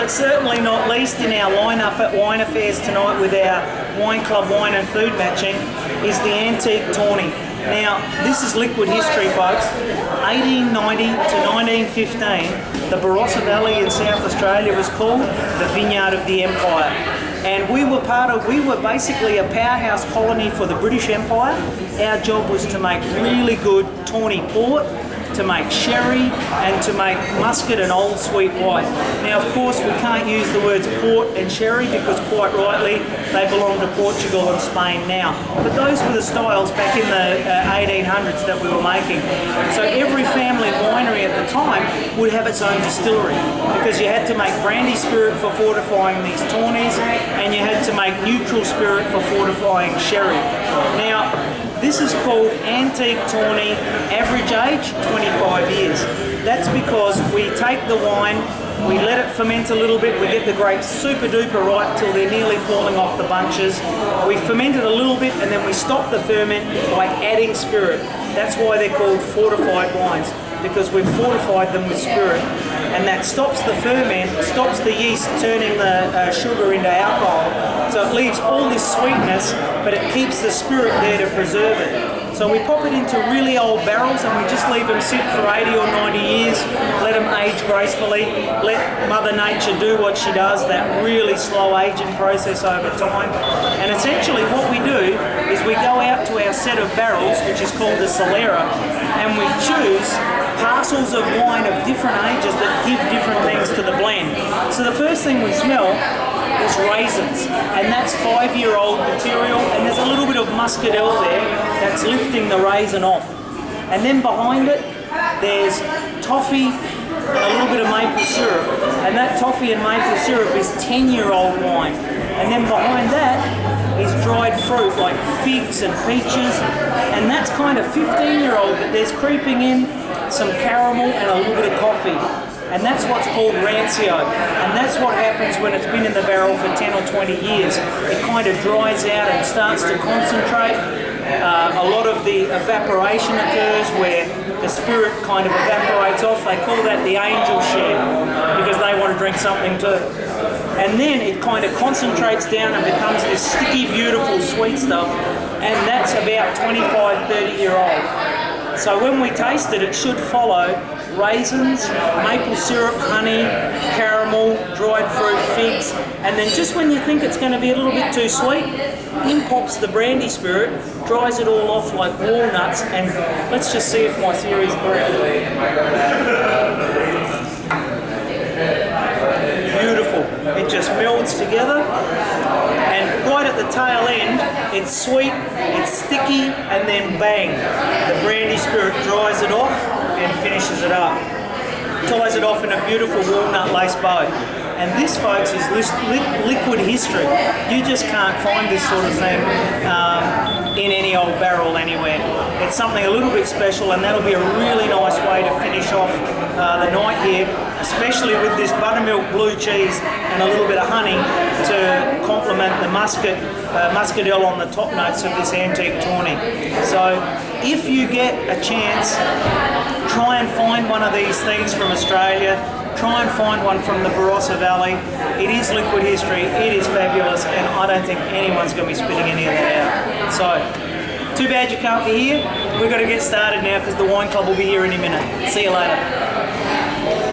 but certainly not least in our lineup at wine affairs tonight with our wine club wine and food matching is the antique Tawny. Now, this is liquid history, folks. 1890 to 1915, the Barossa Valley in South Australia was called the Vineyard of the Empire. And we were basically a powerhouse colony for the British Empire. Our job was to make really good Tawny port, to make sherry, and to make muscat and old sweet white. Now, of course, we can't use the words port and sherry because, quite rightly, they belong to Portugal and Spain now. But those were the styles back in the 1800s that we were making. So every family winery at the time would have its own distillery because you had to make brandy spirit for fortifying these Tawnies, and you had to make neutral spirit for fortifying sherry. Now, this is called Antique Tawny, average age 25 years. That's because we take the wine, we let it ferment a little bit, we get the grapes super duper ripe till they're nearly falling off the bunches. We ferment it a little bit and then we stop the ferment by adding spirit. That's why they're called fortified wines, because we've fortified them with spirit. And that stops the ferment, stops the yeast turning the sugar into alcohol. So it leaves all this sweetness, but it keeps the spirit there to preserve it. So we pop it into really old barrels and we just leave them sit for 80 or 90 years, let them age gracefully, let Mother Nature do what she does, that really slow aging process over time. And essentially what we do is we go out to our set of barrels, which is called the Solera, and we choose parcels of wine of different ages that give different things to the blend. So the first thing we smell is raisins, and that's 5-year-old material, and there's a little bit of muscadel there that's lifting the raisin off. And then behind it, there's toffee and a little bit of maple syrup, and that toffee and maple syrup is 10-year-old wine. And then behind that is dried fruit like figs and peaches, and that's kind of 15-year-old, but there's creeping in some caramel and a little bit of coffee. And that's what's called rancio. And that's what happens when it's been in the barrel for 10 or 20 years. It kind of dries out and starts to concentrate. A lot of the evaporation occurs where the spirit kind of evaporates off. They call that the angel share because they want to drink something too. And then it kind of concentrates down and becomes this sticky, beautiful, sweet stuff. And that's about 25, 30-year-old. So when we taste it, it should follow raisins, maple syrup, honey, caramel, dried fruit, figs, and then just when you think it's going to be a little bit too sweet, in pops the brandy spirit, dries it all off like walnuts, and let's just see if my theory is correct. Beautiful. It just melds together, and right at the tail end, it's sweet, it's sticky, and then bang, the brandy spirit dries it off and finishes it up. Ties it off in a beautiful walnut lace bow. And this, folks, is liquid history. You just can't find this sort of thing in any old barrel anywhere. It's something a little bit special, and that'll be a really nice way to finish off the night here, especially with this buttermilk blue cheese and a little bit of honey to complement the muscadel on the top notes of this antique Tawny. So if you get a chance, try and find one of these things from Australia. Try and find one from the Barossa Valley. It is liquid history, it is fabulous, and I don't think anyone's going to be spitting any of that out. So, too bad you can't be here. We've got to get started now because the wine club will be here any minute. See you later.